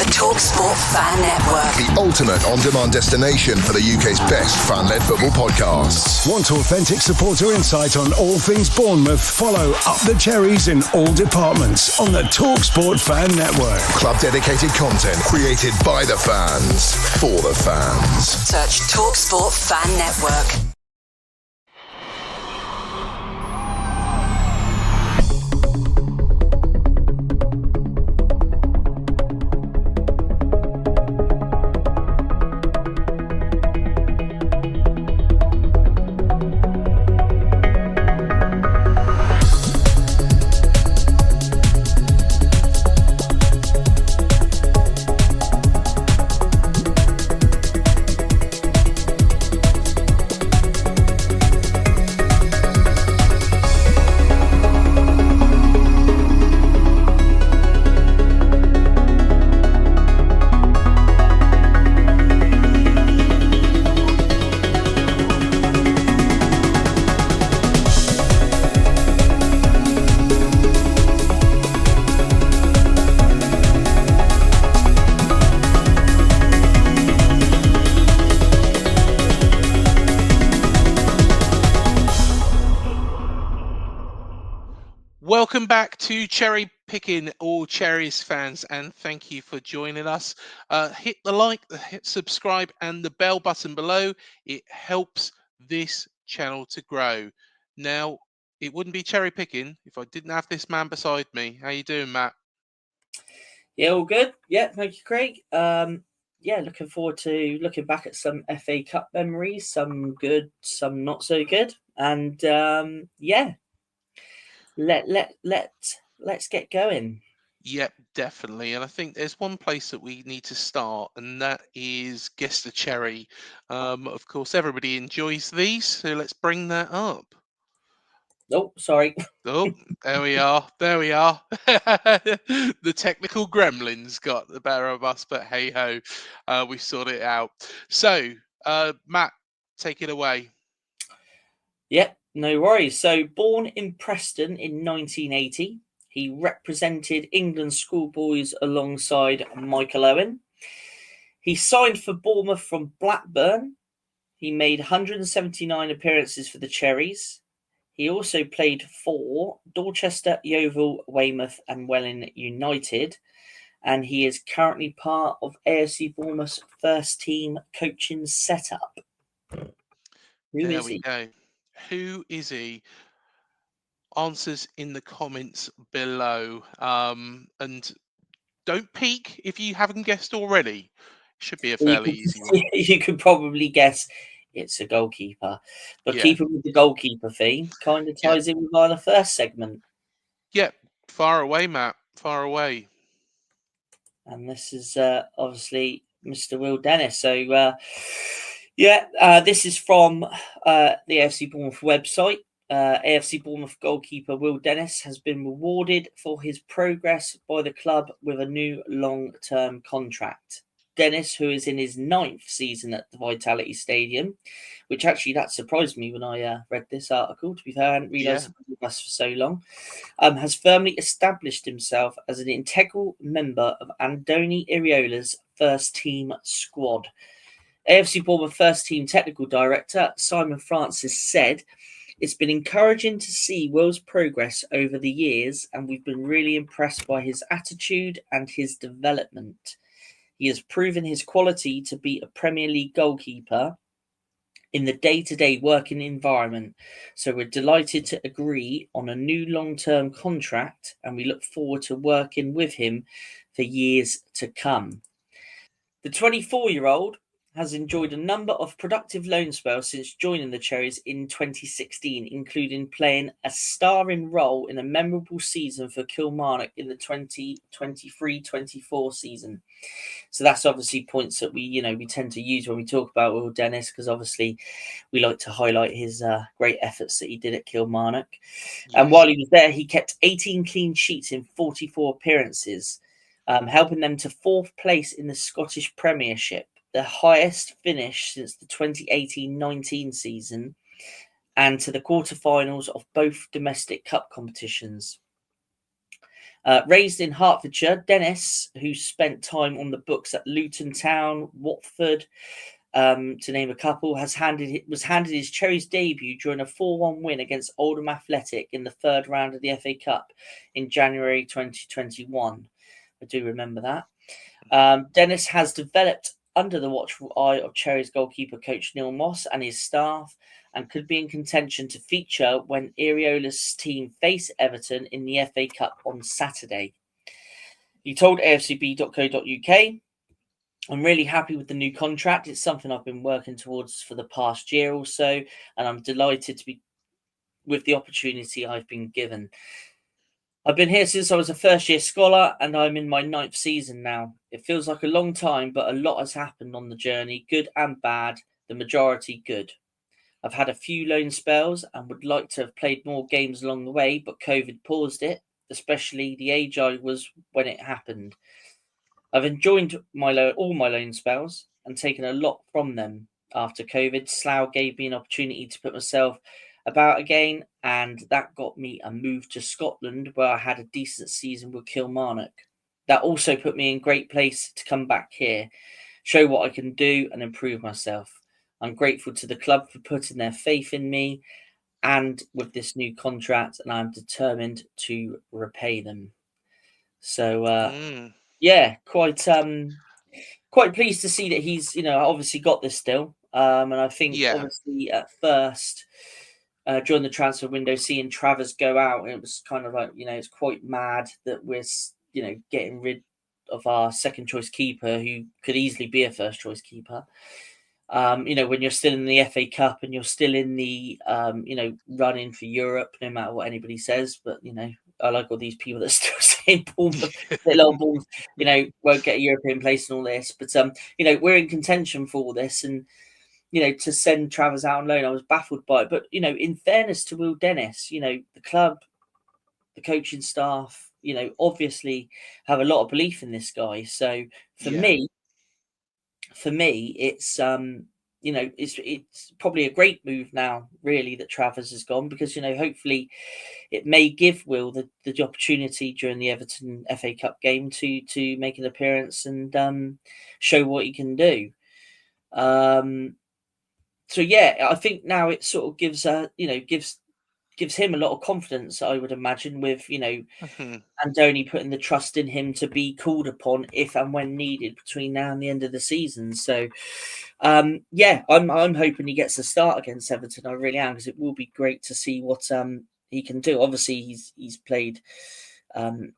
The Talksport Fan Network. The ultimate on-demand destination for the UK's best fan-led football podcasts. Want authentic supporter insight on all things Bournemouth? Follow Up the Cherries in all departments on the Talksport Fan Network. Club-dedicated content created by the fans, for the fans. Search Talksport Fan Network. Welcome back to Cherry Picking, all Cherries fans, and thank you for joining us. Hit the like, hit subscribe, and the bell button below. It helps this channel to grow. Now, it wouldn't be Cherry Picking if I didn't have this man beside me. How you doing, Matt? Yeah, all good. Yeah, thank you, Craig. Yeah, looking forward to looking back at some FA Cup memories, some good, some not so good, and yeah. Let's get going. Yep, definitely. And I think there's one place that we need to start, and that is Guess the Cherry. Of course, everybody enjoys these, so let's bring that up. Oh, sorry. Oh, there we are. There we are. The technical gremlins got the better of us, but hey ho, we sorted it out. So, Matt, take it away. Yep, no worries. So, born in Preston in 1980, he represented England schoolboys alongside Michael Owen. He signed for Bournemouth from Blackburn. He made 179 appearances for the Cherries. He also played for Dorchester, Yeovil, Weymouth and Welling United. And he is currently part of AFC Bournemouth's first team coaching setup. There we go. Who is he? Answers in the comments below. And don't peek if you haven't guessed already. Should be a fairly easy one. You could probably guess it's a goalkeeper. But keeping with the goalkeeper theme, kind of ties in with our first segment. Yep. Far away, Matt. Far away. And this is obviously Mr. Will Dennis. So, this is from the AFC Bournemouth website. AFC Bournemouth goalkeeper Will Dennis has been rewarded for his progress by the club with a new long-term contract. Dennis, who is in his 9th season at the Vitality Stadium, which actually that surprised me when I read this article. To be fair, I hadn't realised it was with us for so long. Has firmly established himself as an integral member of Andoni Iraola's first team squad. AFC Bournemouth first team technical director Simon Francis said, "It's been encouraging to see Will's progress over the years, and we've been really impressed by his attitude and his development. He has proven his quality to be a Premier League goalkeeper in the day-to-day working environment. So we're delighted to agree on a new long-term contract, and we look forward to working with him for years to come." The 24-year-old has enjoyed a number of productive loan spells since joining the Cherries in 2016, including playing a starring role in a memorable season for Kilmarnock in the 2023-24 season. So that's obviously points that we tend to use when we talk about Will Dennis, because obviously we like to highlight his great efforts that he did at Kilmarnock. Yes. And while he was there, he kept 18 clean sheets in 44 appearances, helping them to 4th place in the Scottish Premiership, the highest finish since the 2018-19 season, and to the quarterfinals of both domestic cup competitions. Raised in Hertfordshire, Dennis, who spent time on the books at Luton Town, Watford, to name a couple, was handed his Cherries debut during a 4-1 win against Oldham Athletic in the third round of the FA Cup in January 2021. I do remember that. Dennis has developed under the watchful eye of Cherries goalkeeper coach Neil Moss and his staff, and could be in contention to feature when Areola's team face Everton in the FA Cup on Saturday. He told afcb.co.uk, "I'm really happy with the new contract. It's something I've been working towards for the past year or so, and I'm delighted to be with the opportunity I've been given. I've been here since I was a first-year scholar, and I'm in my 9th season now. It feels like a long time, but a lot has happened on the journey, good and bad, the majority good. I've had a few loan spells and would like to have played more games along the way, but COVID paused it, especially the age I was when it happened. I've enjoyed all my loan spells and taken a lot from them. After COVID, Slough gave me an opportunity to put myself about again, and that got me a move to Scotland, where I had a decent season with Kilmarnock. That also put me in great place to come back here, show what I can do and improve myself. I'm grateful to the club for putting their faith in me and with this new contract, and I'm determined to repay them." So, yeah, quite pleased to see that he's, obviously got this still. And I think Yeah. obviously at first, during the transfer window, seeing Travers go out, it was kind of like, it's quite mad that we're, getting rid of our second choice keeper who could easily be a first choice keeper. When you're still in the FA Cup and you're still in the, running for Europe, no matter what anybody says. But, I like all these people that still saying Bournemouth, little old Bournemouth, won't get a European place and all this. But, we're in contention for all this. And, to send Travers out on loan, I was baffled by it. But, in fairness to Will Dennis, the club, the coaching staff, obviously have a lot of belief in this guy. So for me, it's it's probably a great move now, really, that Travers has gone, because hopefully it may give Will the opportunity during the Everton FA Cup game to make an appearance and show what he can do. So yeah, I think now it sort of gives him a lot of confidence, I would imagine, with Andoni putting the trust in him to be called upon if and when needed between now and the end of the season. So, yeah, I'm hoping he gets a start against Everton. I really am, because it will be great to see what he can do. Obviously, he's played that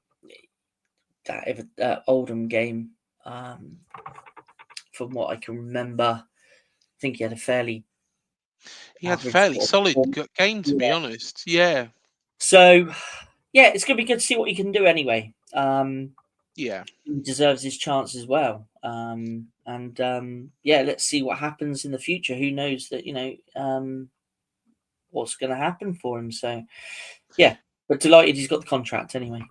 Oldham game. From what I can remember, I think he had a fairly solid game, to be honest. Yeah. So, yeah, it's going to be good to see what he can do anyway. Yeah. He deserves his chance as well. Yeah, let's see what happens in the future. Who knows that, what's going to happen for him. So, yeah, but delighted he's got the contract anyway.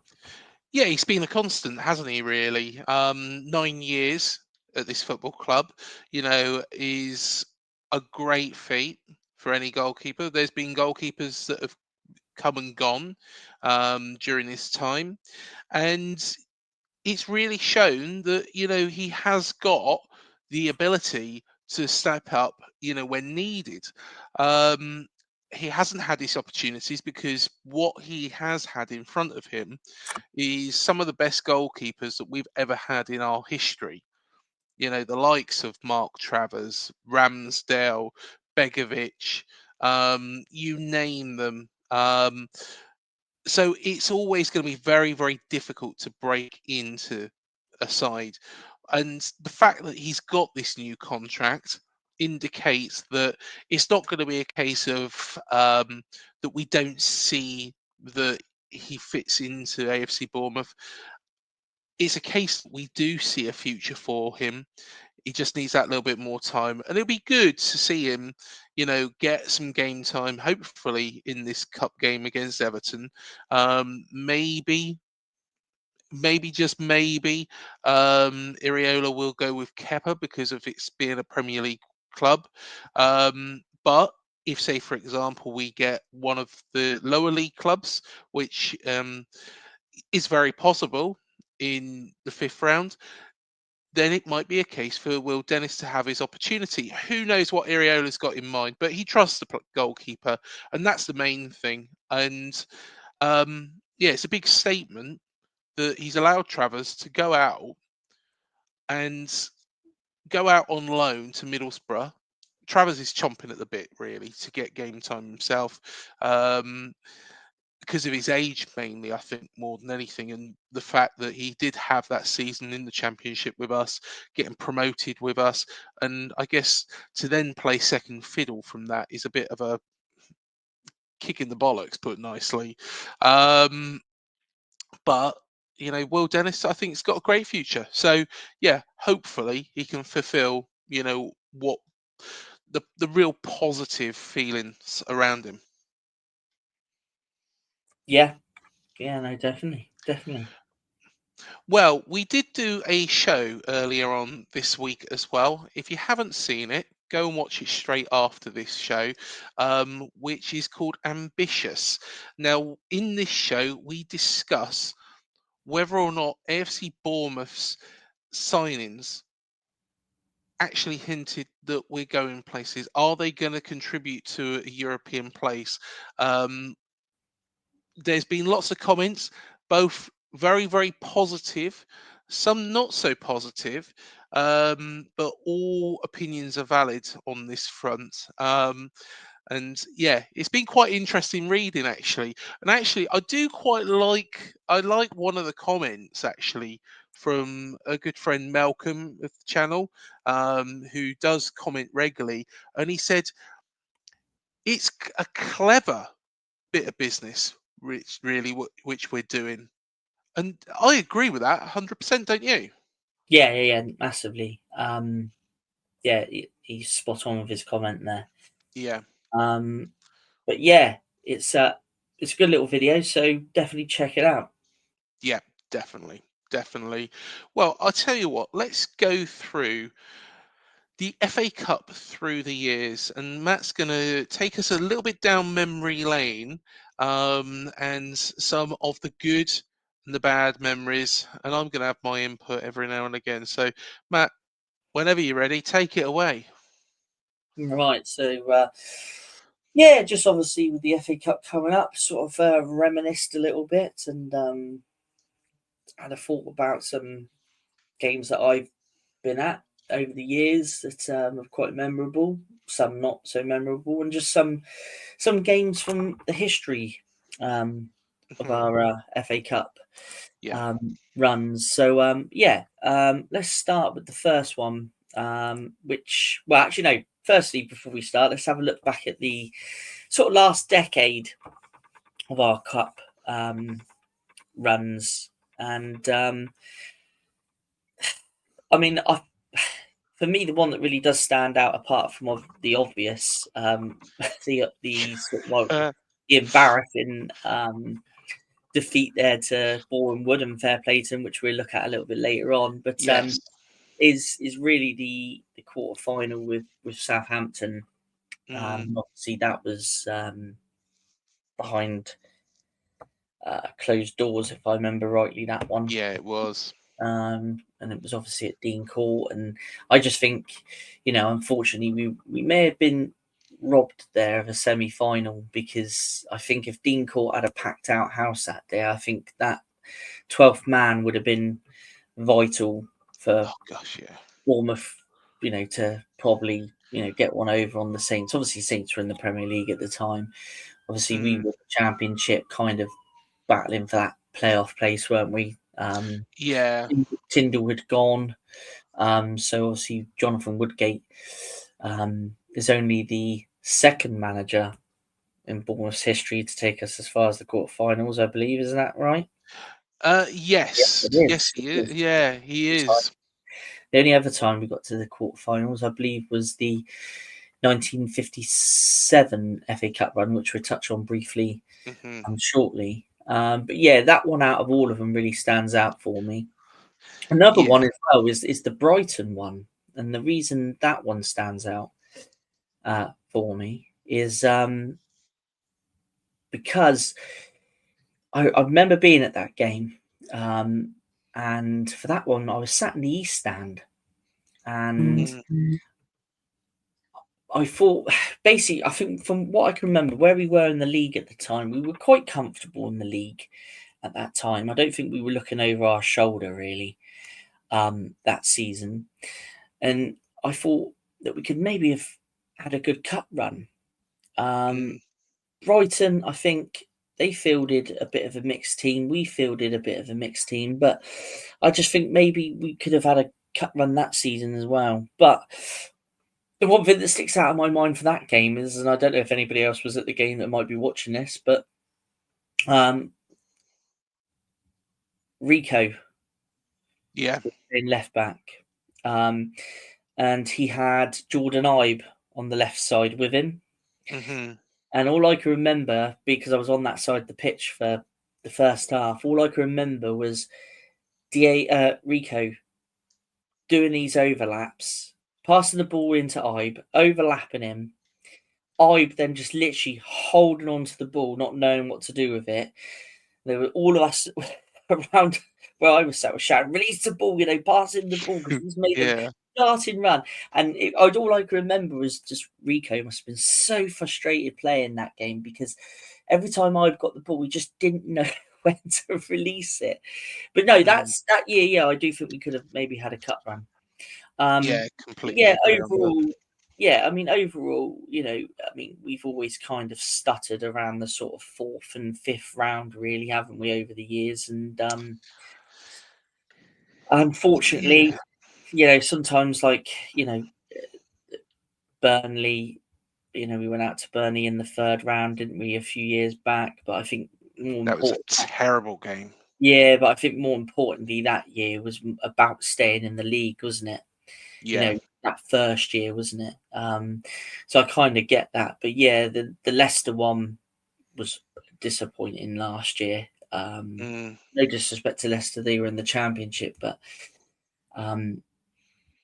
Yeah, he's been a constant, hasn't he, really? 9 years at this football club, is a great feat for any goalkeeper. There's been goalkeepers that have come and gone during this time. And it's really shown that, he has got the ability to step up, when needed. He hasn't had his opportunities because what he has had in front of him is some of the best goalkeepers that we've ever had in our history. The likes of Mark Travers, Ramsdale, Begovic, you name them. So it's always going to be very, very difficult to break into a side. And the fact that he's got this new contract indicates that it's not going to be a case of that we don't see that he fits into AFC Bournemouth. It's a case that we do see a future for him. He just needs that little bit more time, and it'll be good to see him, get some game time. Hopefully, in this cup game against Everton, maybe just maybe, Areola will go with Kepa because of its being a Premier League club. But if, say, for example, we get one of the lower league clubs, which is very possible in the 5th round, then it might be a case for Will Dennis to have his opportunity. Who knows what Iriola's got in mind, but he trusts the goalkeeper, and that's the main thing. And yeah, it's a big statement that he's allowed Travers to go out on loan to Middlesbrough. Travers is chomping at the bit, really, to get game time himself. Because of his age, mainly, I think, more than anything, and the fact that he did have that season in the Championship with us, getting promoted with us, and I guess to then play second fiddle from that is a bit of a kick in the bollocks, put nicely. But Will Dennis, I think, has got a great future. So yeah, hopefully he can fulfil, what the real positive feelings around him. Yeah, no, definitely. Well, we did do a show earlier on this week as well. If you haven't seen it, go and watch it straight after this show, which is called Ambitious. Now, in this show, we discuss whether or not AFC Bournemouth's signings actually hinted that we're going places. Are they going to contribute to a European place? There's been lots of comments, both very, very positive, some not so positive, but all opinions are valid on this front. And yeah, it's been quite interesting reading, actually. And actually, I like one of the comments, actually, from a good friend Malcolm of the channel, who does comment regularly, and he said it's a clever bit of business, which we're doing, and I agree with that 100%. Don't you? Yeah, massively. Yeah, he's spot on with his comment there. Yeah, But yeah, it's a good little video, so definitely check it out. yeah, definitely. Well, I'll tell you what. Let's go through the FA Cup through the years, and Matt's going to take us a little bit down memory lane, and some of the good and the bad memories, and I'm going to have my input every now and again. So, Matt, whenever you're ready, take it away. Right, so yeah, just obviously with the FA Cup coming up, sort of reminisced a little bit and had a thought about some games that I've been at over the years that are quite memorable, some not so memorable, and just some games from the history of our FA Cup Yeah. runs. So yeah, let's start with the first one, which, well, actually no. Firstly, before we start, let's have a look back at the sort of last decade of our cup runs, and I mean, for me, the one that really does stand out, apart from the obvious, the sort of, well, the embarrassing defeat there to Boreham Wood, and fair play to him, which we'll look at a little bit later on, but Yes. is really the quarter final with Southampton. Obviously, that was behind closed doors, if I remember rightly. That one, Yeah, it was. and it was obviously at Dean Court, and I just think, unfortunately, we may have been robbed there of a semi-final, because I think if Dean Court had a packed out house that day, I think that 12th man would have been vital for Oh gosh, yeah. Bournemouth, to probably, get one over on the Saints. Obviously, Saints were in the Premier League at the time. Obviously, we were the Championship, kind of battling for that playoff place, weren't we? Yeah. Tyndall had gone. So obviously, Jonathan Woodgate is only the second manager in Bournemouth's history to take us as far as the quarterfinals, I believe. Isn't that right? Yes. It Yes, is. he is. Yeah, he is. The only other time we got to the quarterfinals, I believe, was the 1957 FA Cup run, which we'll touch on briefly shortly. But yeah, that one out of all of them really stands out for me. Another Yeah. one as well is the Brighton one, and the reason that one stands out for me is because I remember being at that game, and for that one, I was sat in the East Stand, and I thought, basically, I think from what I can remember, where we were in the league at the time, we were quite comfortable in the league at that time. I don't think we were looking over our shoulder really that season, and I thought that we could maybe have had a good cup run. Brighton, I think they fielded a bit of a mixed team. We fielded a bit of a mixed team, but I just think maybe we could have had a cup run that season as well. But the one thing that sticks out in my mind for that game is, and I don't know if anybody else was at the game that might be watching this, but Rico in left back, and he had Jordan Ibe on the left side with him. And all I can remember, because I was on that side of the pitch for the first half, all I can remember was Rico doing these overlaps, passing the ball into Ibe, overlapping him. Ibe then just literally holding on to the ball, not knowing what to do with it. There were all of us around where I was sat, was shouting, "Release the ball!" Passing the ball because he's made a starting run. And all I can remember was just Rico must have been so frustrated playing that game because every time I've got the ball, we just didn't know when to release it. But no, that year. Yeah, I do think we could have maybe had a cup run. Completely. Yeah, overall. Yeah, I mean, overall, we've always kind of stuttered around the sort of 4th and 5th round, really, haven't we, over the years? And unfortunately, sometimes Burnley, we went out to Burnley in the 3rd round, didn't we, a few years back? But I think that was a terrible game. Yeah, but I think more importantly, that year was about staying in the league, wasn't it? Yeah. That first year, wasn't it? So I kind of get that. But yeah, the Leicester one was disappointing last year. No disrespect to Leicester, they were in the Championship, but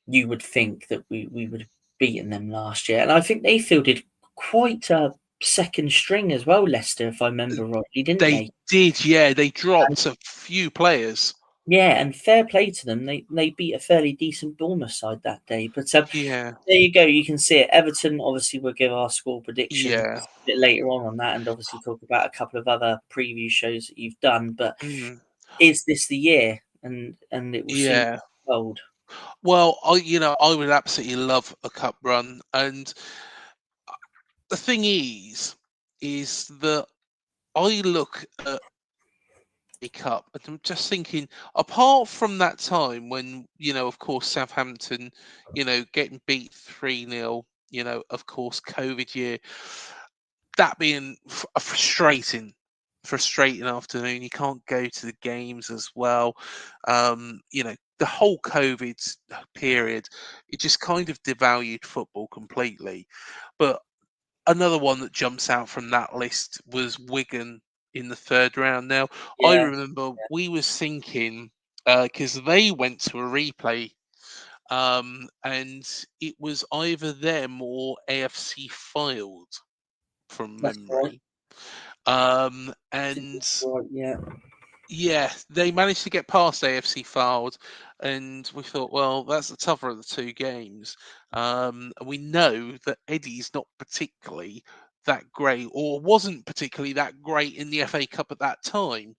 you would think that we would have beaten them last year. And I think they fielded quite a second string as well, Leicester, if I remember rightly, didn't they? They did, yeah. They dropped a few players. Yeah, and fair play to them. They beat a fairly decent Bournemouth side that day. But there you go. You can see it. Everton, obviously, we'll give our score prediction a bit later on that, and obviously talk about a couple of other preview shows that you've done. But is this the year? And it will soon be told. Well, I would absolutely love a cup run, and the thing is that I look at a cup and I'm just thinking, apart from that time when, of course, Southampton, getting beat 3-0, of course, COVID year, that being a frustrating afternoon. You can't go to the games as well. The whole COVID period, it just kind of devalued football completely. But another one that jumps out from that list was Wigan in the 3rd round. Now, I remember we was thinking, because they went to a replay, and it was either them or AFC Filed from memory. They managed to get past AFC Filed, and we thought, well, that's the tougher of the 2 games. And we know that Eddie's not particularly that great, or wasn't particularly that great in the FA Cup at that time.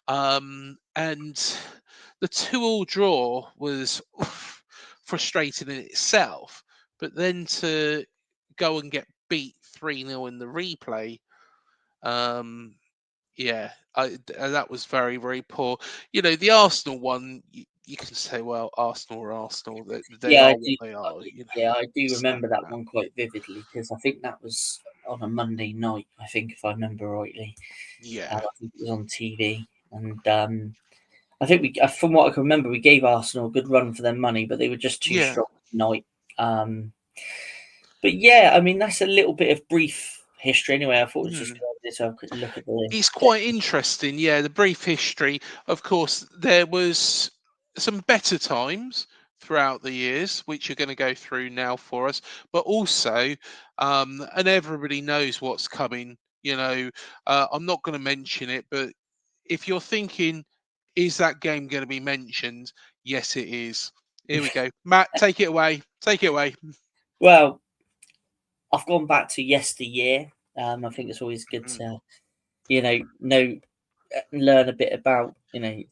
And the 2-2 draw was frustrating in itself, but then to go and get beat 3-0 in the replay, that was very, very poor. The Arsenal one, you can say, well, Arsenal are Arsenal. They are what they are. I do remember that one quite vividly because I think that was on a Monday night, I think, if I remember rightly. Yeah. I think it was on TV. And I think from what I can remember, we gave Arsenal a good run for their money, but they were just too strong tonight. But yeah, I mean, that's a little bit of brief history anyway. I thought it was just good to have a quick look at the... It's quite interesting, the brief history. Of course, there was some better times throughout the years, which you're going to go through now for us, but also, and everybody knows what's coming. I'm not going to mention it, but if you're thinking, is that game going to be mentioned? Yes, it is. Here we go. Matt, take it away. Take it away. Well, I've gone back to yesteryear. I think it's always good to, learn a bit about, the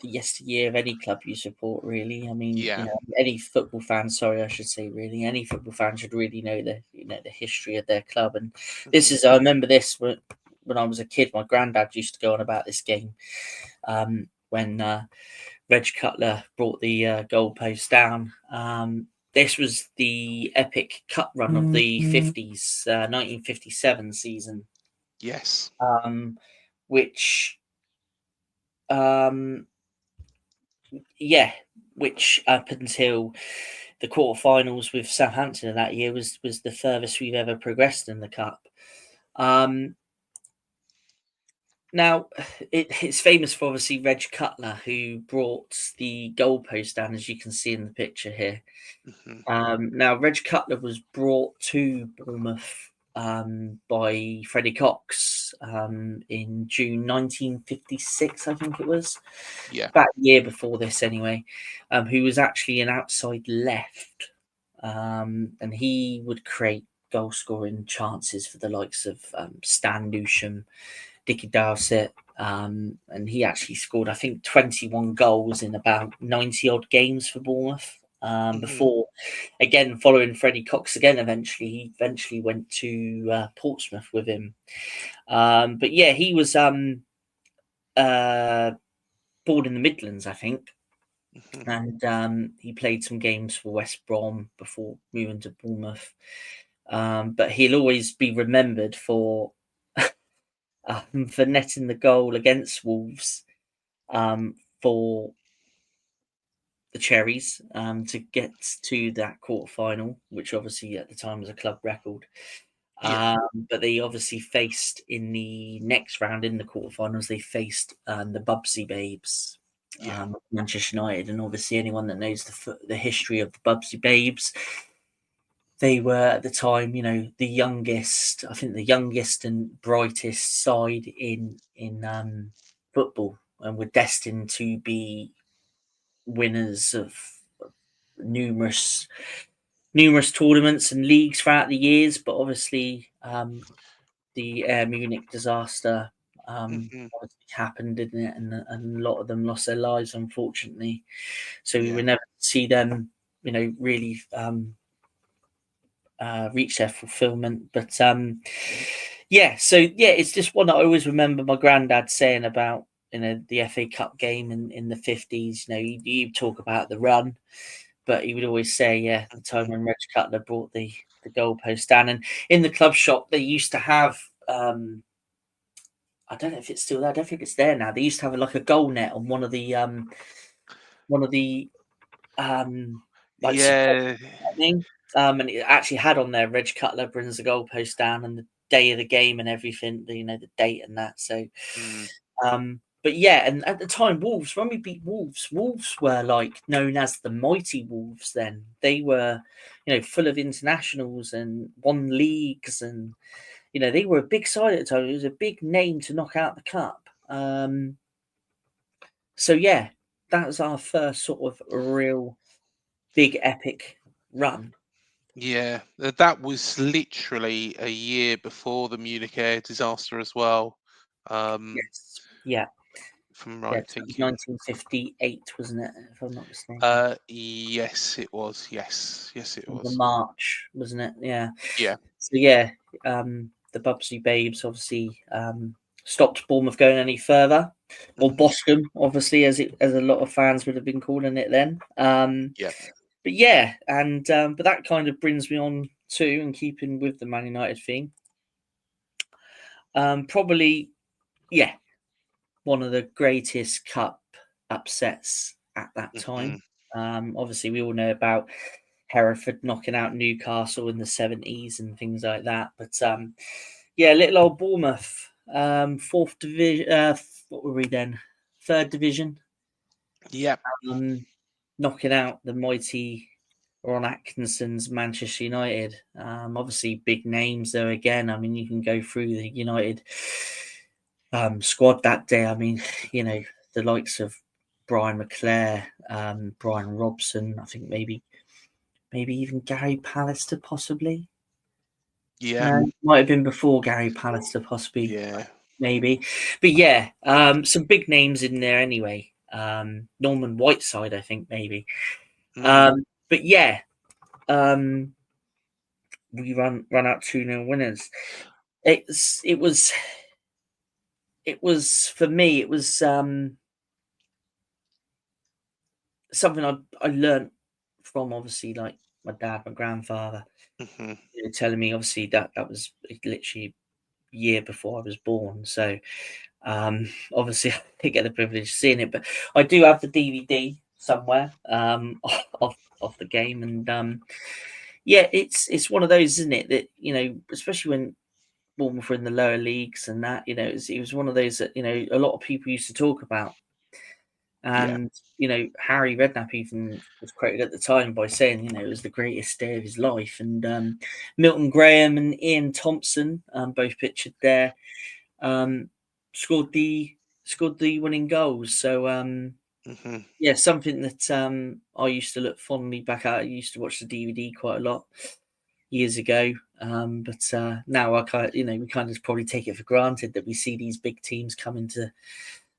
yesteryear of any club you support, really. I mean, Yeah. any football fan, sorry, I should say, really, any football fan should really know the history of their club. And this is, I remember this when I was a kid, my granddad used to go on about this game when Reg Cutler brought the goalpost down. This was the epic cut run of the 50s, 1957 season. Yes. Which up until the quarterfinals with Southampton that year was the furthest we've ever progressed in the cup. Now, it's famous for obviously Reg Cutler, who brought the goalpost down, as you can see in the picture here. Now, Reg Cutler was brought to Bournemouth by Freddie Cox in June 1956, I think it was. Yeah. About a year before this, anyway, who was actually an outside left. And he would create goal-scoring chances for the likes of Stan Newsham, Dickie Dowsett, and he actually scored, I think, 21 goals in about 90-odd games for Bournemouth. Before, again, following Freddie Cox again, he eventually went to Portsmouth with him. But yeah, he was born in the Midlands, I think. And he played some games for West Brom before moving to Bournemouth. But he'll always be remembered for netting the goal against Wolves for the Cherries to get to that quarter-final, which obviously at the time was a club record. But they obviously faced in the next round in the quarterfinals, they faced the Bubsy Babes, Manchester United. And obviously anyone that knows the history of the Bubsy Babes, they were at the time, the youngest and brightest side in football, and were destined to be winners of numerous tournaments and leagues throughout the years. But obviously the Munich disaster happened, didn't it? And a lot of them lost their lives, unfortunately. So we will never see them, really reach their fulfillment. But it's just one that I always remember my granddad saying about, the FA Cup game in the 50s. You talk about the run, but he would always say, the time when Reg Cutler brought the goalpost down. And in the club shop, they used to have, I don't know if it's still there. I don't think it's there now. They used to have like a goal net on one of the and it actually had on there Reg Cutler brings the goalpost down and the day of the game and everything, the date and that. So, but yeah, and at the time, Wolves, when we beat Wolves were like known as the mighty Wolves. Then they were, full of internationals and won leagues, and they were a big side at the time. It was a big name to knock out the cup. So yeah, that was our first sort of real big epic run. Yeah, that was literally a year before the Munich air disaster as well. Yes. Yeah. From thinking. 1958, wasn't it? If I'm not mistaken. Yes, it was. Yes, it was. March, wasn't it? Yeah. Yeah. So yeah, the Bubsy Babes obviously stopped Bournemouth going any further, or Boscombe, obviously, as a lot of fans would have been calling it then. But yeah, and but that kind of brings me on to, and keeping with the Man United theme, probably, one of the greatest cup upsets at that time. Obviously, we all know about Hereford knocking out Newcastle in the 70s and things like that. But little old Bournemouth, fourth division. What were we then? Third division. Yeah. Knocking out the mighty Ron Atkinson's Manchester United. Obviously, big names there again. I mean, you can go through the United squad that day. I mean, the likes of Brian McClare, Brian Robson. I think maybe even Gary Pallister, possibly. Yeah. No, might have been before Gary Pallister, possibly. Yeah. Maybe, but yeah, some big names in there anyway. Norman Whiteside, I think, maybe. But yeah, we run out 2-0 winners. It was for me. It was something I learned from, obviously, like my dad, my grandfather, telling me, obviously, that was literally a year before I was born. So obviously I didn't get the privilege of seeing it, but I do have the DVD somewhere of the game, and yeah, it's one of those, isn't it, that especially when Bournemouth were in the lower leagues and that, it was one of those that a lot of people used to talk about. Yeah. And Harry Redknapp even was quoted at the time by saying, it was the greatest day of his life. And Milton Graham and Ian Thompson, both pictured there, scored the winning goals. So yeah, something that I used to look fondly back at. I used to watch the DVD quite a lot years ago, but now I kind of, we kind of probably take it for granted that we see these big teams come into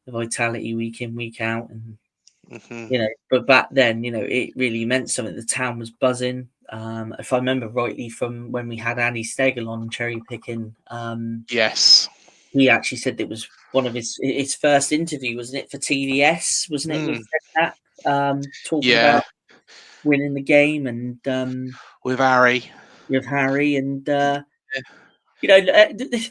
the Vitality week in, week out, and but back then, it really meant something. The town was buzzing. If I remember rightly, from when we had Andy Stegel on Cherry Picking, Yes. he actually said that it was one of his first interview, wasn't it, for TVS, wasn't it, with Redknapp, talking Yeah. about winning the game, and With Harry. with Harry, and the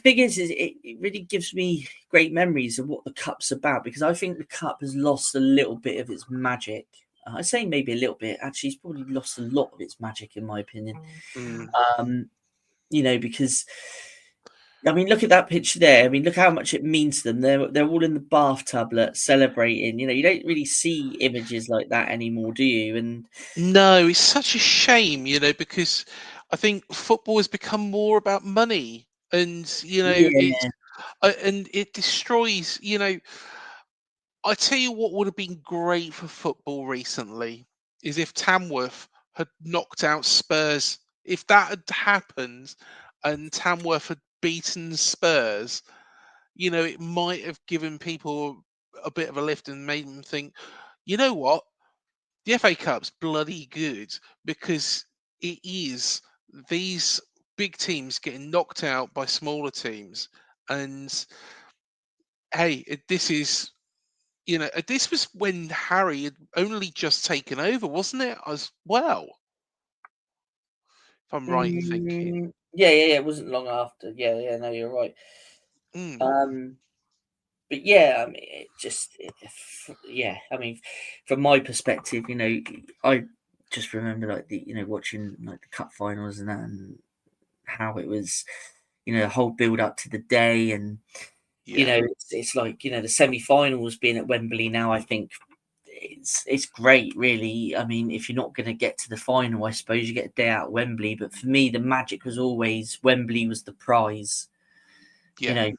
thing is it really gives me great memories of what the cup's about, because I think the cup has lost a little bit of its magic. I say maybe a little bit. Actually, it's probably lost a lot of its magic, in my opinion. Because I mean, look at that picture there. I mean, look how much it means to them. They're all in the bathtub celebrating. You don't really see images like that anymore, do you? And No, it's such a shame, because I think football has become more about money, and it's yeah, and it destroys. I tell you what would have been great for football recently is if Tamworth had knocked out Spurs. If that had happened, and Tamworth had beaten Spurs, it might have given people a bit of a lift and made them think, you know what, the FA Cup's bloody good, because it is these big teams getting knocked out by smaller teams. And hey, this was when Harry had only just taken over, wasn't it? As well, if I'm right in thinking. yeah. It wasn't long after. Yeah. No, you're right. Mm, Um, but yeah, I mean, yeah. I mean, from my perspective, I just remember watching like the cup finals and that, and how it was, the whole build up to the day, and yeah, it's like the semi-finals being at Wembley now. I think it's great, really. I mean, if you're not going to get to the final, I suppose you get a day out at Wembley. But for me, the magic was always Wembley was the prize. yeah.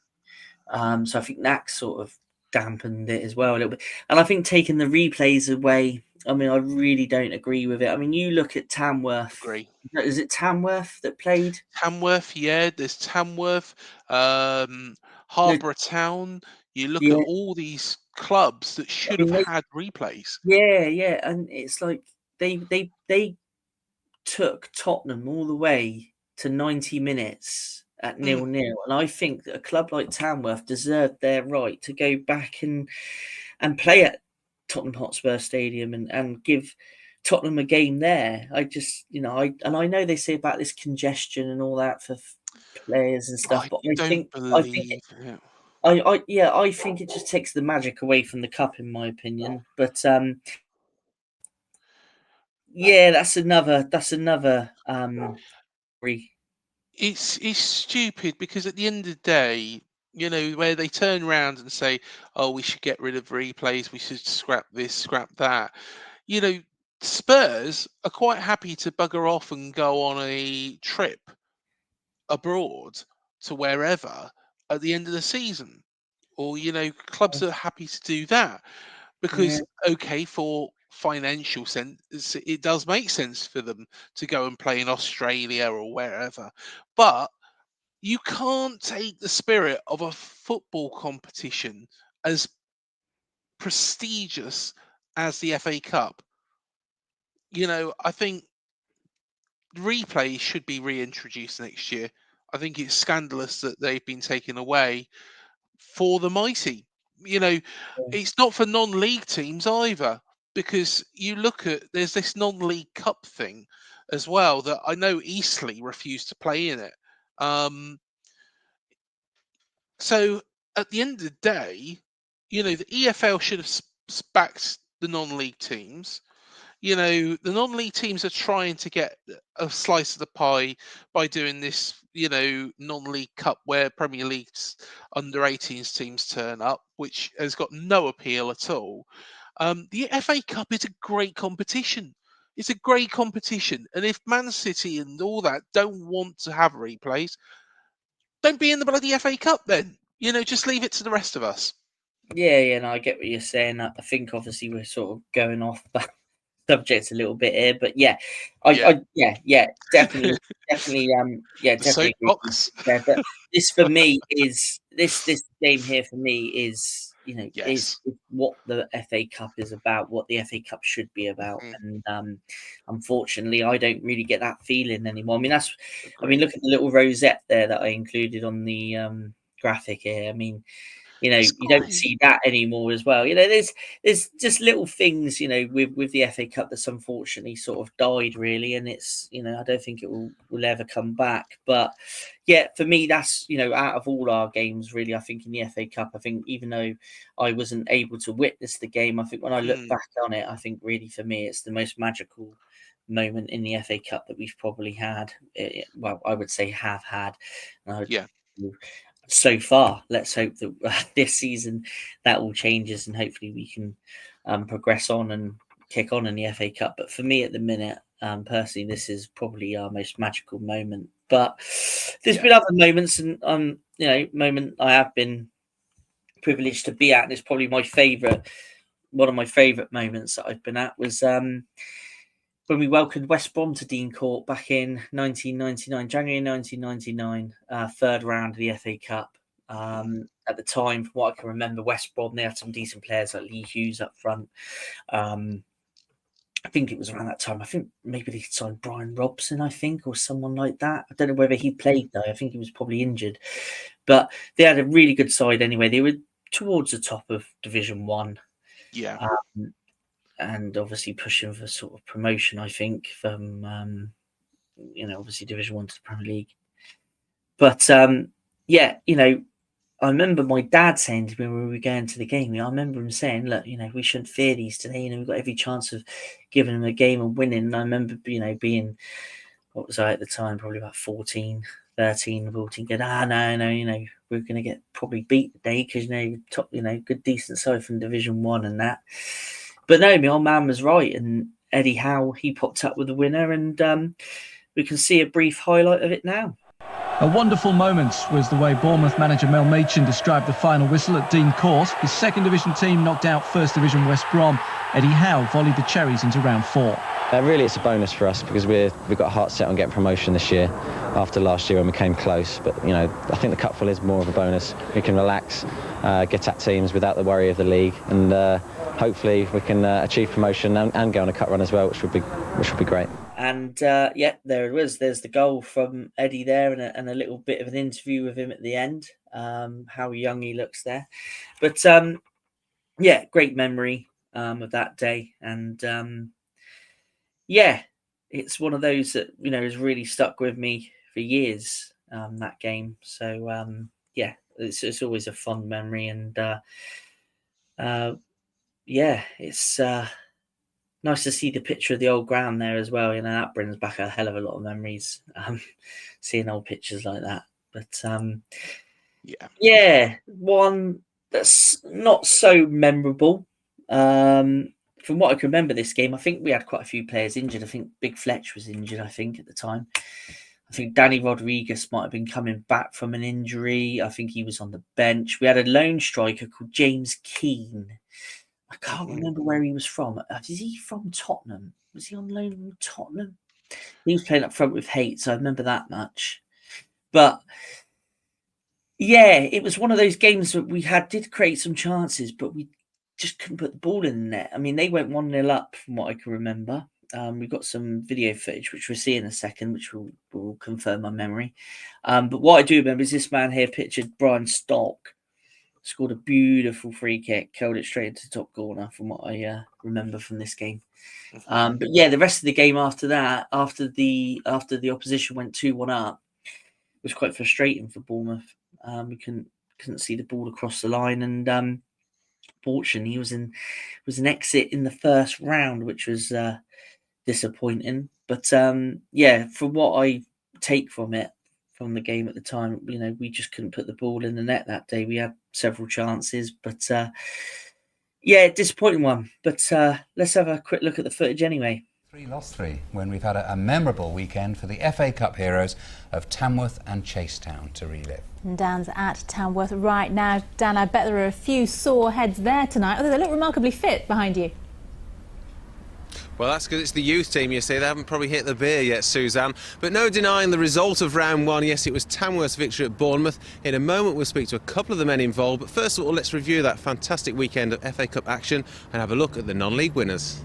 So I think that sort of dampened it as well a little bit. And I think taking the replays away, I mean, I really don't agree with it. I mean, you look at Tamworth. Agree. Is it Tamworth that played? Tamworth, yeah. There's Tamworth, No, Harbour Town. You look at yeah, all these clubs that I should have mean, had replays. yeah, and it's like they took Tottenham all the way to 90 minutes at Mm. 0-0, and I think that a club like Tamworth deserved their right to go back and play at Tottenham Hotspur Stadium and give Tottenham a game there. I just, I know they say about this congestion and all that for players and stuff, I but don't I think believe it. I think it just takes the magic away from the cup, in my opinion. But yeah, that's another It's stupid because at the end of the day, where they turn around and say, "Oh, we should get rid of replays. We should scrap this, scrap that." You know, Spurs are quite happy to bugger off and go on a trip abroad to wherever at the end of the season, or clubs are happy to do that because okay, for financial sense, it does make sense for them to go and play in Australia or wherever, but you can't take the spirit of a football competition as prestigious as the FA Cup. I think replay should be reintroduced next year. I think it's scandalous that they've been taken away for the mighty. It's not for non-league teams either, because you look at there's this non-league cup thing as well that I know Eastleigh refused to play in it. So at the end of the day, the EFL should have backed the non-league teams. The non-league teams are trying to get a slice of the pie by doing this, non-league cup where Premier League's under 18s teams turn up, which has got no appeal at all. The FA Cup is a great competition. It's a great competition. And if Man City and all that don't want to have replays, don't be in the bloody FA Cup then. Just leave it to the rest of us. Yeah, no, I get what you're saying. I think obviously we're sort of going off that subject a little bit here, but definitely, definitely agree. Yeah, but this for me is this game here for me is is what the FA Cup is about, what the FA Cup should be about, and unfortunately, I don't really get that feeling anymore. I mean, look at the little rosette there that I included on the graphic here. I mean, you don't see that anymore as well. There's just little things, with the FA Cup that's unfortunately sort of died really, and it's I don't think it will ever come back. But yeah, for me, that's out of all our games really, I think in the FA Cup, I think even though I wasn't able to witness the game, I think when I look back on it, I think really for me it's the most magical moment in the FA Cup that we've probably had. Well, I would say have had. So far, let's hope that this season that all changes and hopefully we can progress on and kick on in the FA Cup. But for me at the minute, personally, this is probably our most magical moment. But there's been other moments, and moment I have been privileged to be at, and it's probably one of my favourite moments that I've been at was when we welcomed West Brom to Dean Court back in January 1999, third round of the FA Cup. At the time, from what I can remember, West Brom, they had some decent players like Lee Hughes up front. I think it was around that time. I think maybe they signed Brian Robson, or someone like that. I don't know whether he played though. I think he was probably injured. But they had a really good side anyway. They were towards the top of Division 1. Yeah. And obviously pushing for sort of promotion, I think, from obviously Division 1 to the Premier League. But I remember my dad saying to me when we were going to the game, I remember him saying, look, we shouldn't fear these today. We've got every chance of giving them a game and winning. And I remember, being, what was I at the time? Probably about 13, 14, going, no, we're going to get probably beat today because, top, good, decent side from Division 1 and that. But no, my old man was right. And Eddie Howe, he popped up with the winner. And we can see a brief highlight of it now. A wonderful moment was the way Bournemouth manager Mel Machin described the final whistle at Dean Court. His second division team knocked out first division West Brom. Eddie Howe volleyed the Cherries into round 4. Really, it's a bonus for us because we've got a heart set on getting promotion this year after last year when we came close. But, I think the cupful is more of a bonus. We can relax, get at teams without the worry of the league. And hopefully we can achieve promotion and go on a cup run as well, which would be great. And there it was. There's the goal from Eddie there, and a little bit of an interview with him at the end. How young he looks there, but great memory of that day, and it's one of those that has really stuck with me for years. That game, so it's always a fond memory, and it's. Nice to see the picture of the old ground there as well. That brings back a hell of a lot of memories. Seeing old pictures like that. But one that's not so memorable. From what I can remember this game, I think we had quite a few players injured. I think Big Fletch was injured, at the time. I think Danny Rodriguez might have been coming back from an injury. I think he was on the bench. We had a lone striker called James Keane. I can't remember where he was from. Is he from Tottenham? Was he on loan from Tottenham? He was playing up front with Haight, so I remember that much. But yeah, it was one of those games that we did create some chances, but we just couldn't put the ball in the net. I mean, they went 1-0 up from what I can remember. We've got some video footage, which we'll see in a second, which will confirm my memory. But what I do remember is this man here, pictured Brian Stock, scored a beautiful free kick, curled it straight into the top corner from what I remember from this game. But yeah, the rest of the game after that, after the opposition went 2-1 up, was quite frustrating for Bournemouth. We couldn't see the ball across the line, and fortunately, was an exit in the first round, which was disappointing. But yeah, from what I take from the game at the time, we just couldn't put the ball in the net that day. We had several chances, but yeah, disappointing one. But let's have a quick look at the footage anyway. 3 lost 3 when we've had a memorable weekend for the FA Cup heroes of Tamworth and Chasetown to relive. And Dan's at Tamworth right now. Dan, I bet there are a few sore heads there tonight, although they look remarkably fit behind you. Well, that's because it's the youth team, you see. They haven't probably hit the beer yet, Suzanne. But no denying the result of round 1. Yes, it was Tamworth's victory at Bournemouth. In a moment, we'll speak to a couple of the men involved. But first of all, let's review that fantastic weekend of FA Cup action and have a look at the non-league winners.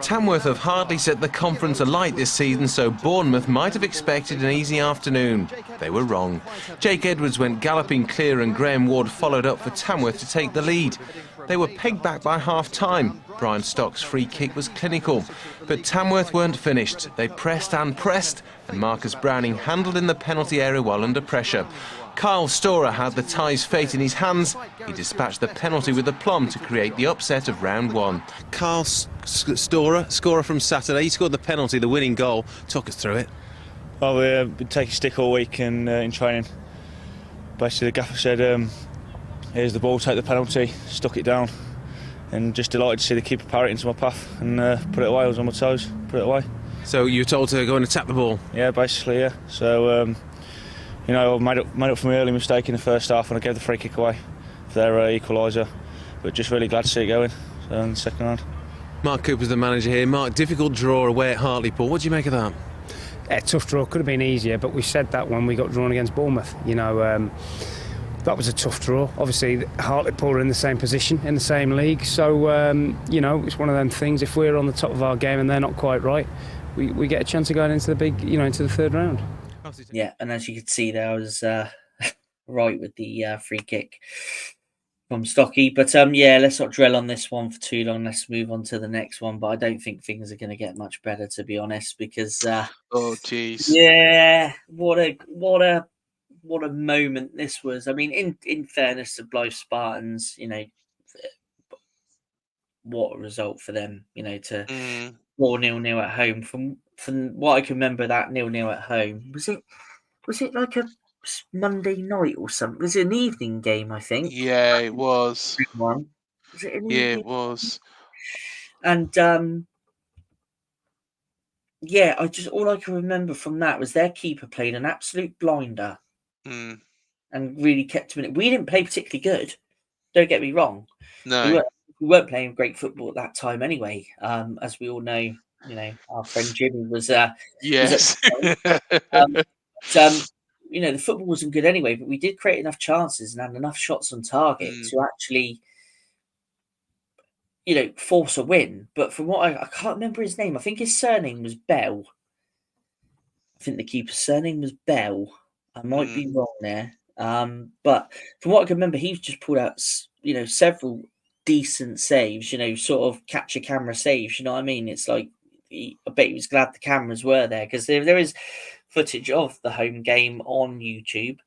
Tamworth have hardly set the conference alight this season, so Bournemouth might have expected an easy afternoon. They were wrong. Jake Edwards went galloping clear and Graham Ward followed up for Tamworth to take the lead. They were pegged back by half-time. Brian Stock's free kick was clinical. But Tamworth weren't finished. They pressed and pressed, and Marcus Browning handled in the penalty area while under pressure. Kyle Storer had the tie's fate in his hands. He dispatched the penalty with aplomb to create the upset of round 1. Kyle Storer, scorer from Saturday, he scored the penalty, the winning goal. Talk us through it. Well, we've been taking stick all week and in training. Basically, the gaffer said, here's the ball, take the penalty, stuck it down. And just delighted to see the keeper parry it into my path and put it away. I was on my toes, put it away. So you were told to go and attack the ball? Yeah, basically, yeah. So, I made up for my early mistake in the first half and I gave the free kick away for their equaliser. But just really glad to see it going in the second round. Mark Cooper's the manager here. Mark, difficult draw away at Hartlepool. What do you make of that? Yeah, tough draw. Could have been easier, but we said that when we got drawn against Bournemouth. That was a tough draw. Obviously, Hartlepool are in the same position, in the same league. So, it's one of them things. If we're on the top of our game and they're not quite right, we get a chance of going into the into the third round. Yeah, and as you could see there, I was right with the free kick from Stocky. But yeah, let's not dwell on this one for too long. Let's move on to the next one. But I don't think things are going to get much better, to be honest, because oh jeez, yeah, what a moment this was. I mean, in fairness to Blyth Spartans, what a result for them, to 4-0 at home. From what I can remember, that 0-0 at home, was it like a Monday night or something? Was it an evening game, I think? Yeah, it was. Was it an evening? It was. And yeah, all I can remember from that was their keeper played an absolute blinder and really kept him in it. We didn't play particularly good. Don't get me wrong. No. We weren't playing great football at that time anyway. As we all know, our friend Jimmy was. Yes. The football wasn't good anyway, but we did create enough chances and had enough shots on target to actually, force a win. But from what I can't remember his name. I think his surname was Bell. I think the keeper's surname was Bell. I might be wrong there. But from what I can remember, he's just pulled out, several decent saves, sort of capture camera saves. You know what I mean? It's like, I bet he was glad the cameras were there because there is footage of the home game on YouTube.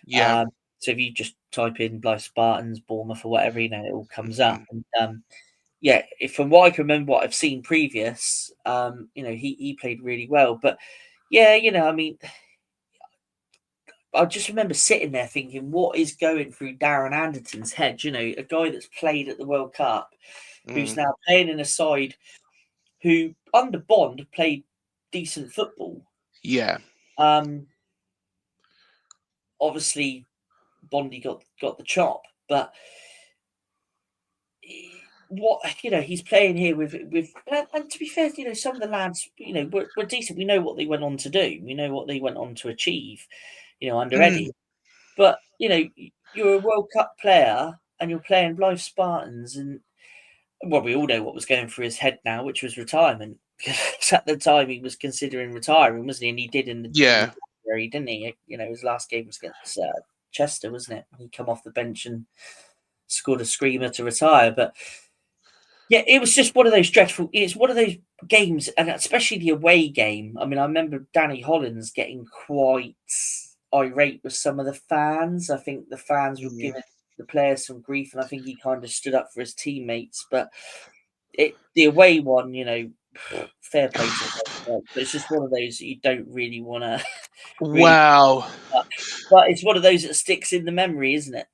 Yeah. So if you just type in Blyth Spartans, Bournemouth or whatever, it all comes up. And yeah, from what I can remember, what I've seen previous, he played really well. But yeah, I mean, I just remember sitting there thinking, what is going through Darren Anderton's head? You know, a guy that's played at the World Cup, who's now playing in a side who, under Bond, played decent football. Yeah. Obviously, Bondy got the chop, but what, you know, he's playing here with and to be fair, you know, some of the lads, you know, were decent. We know what they went on to do. We know what they went on to achieve, you know, under Eddie. But you know, you're a World Cup player and you're playing Blyth Spartans, and well, we all know what was going through his head now, which was retirement. Because at the time he was considering retiring, wasn't he? And he did in the January, didn't he? You know, his last game was against Chester, wasn't it? He come off the bench and scored a screamer to retire. But yeah, it was just one of those dreadful. It's one of those games, and especially the away game. I mean, I remember Danny Hollins getting quite irate with some of the fans. I think the fans were giving the players some grief, and I think he kind of stood up for his teammates. But the away one, you know, fair play to him. But it's just one of those that you don't really want to. Wow. But it's one of those that sticks in the memory, isn't it?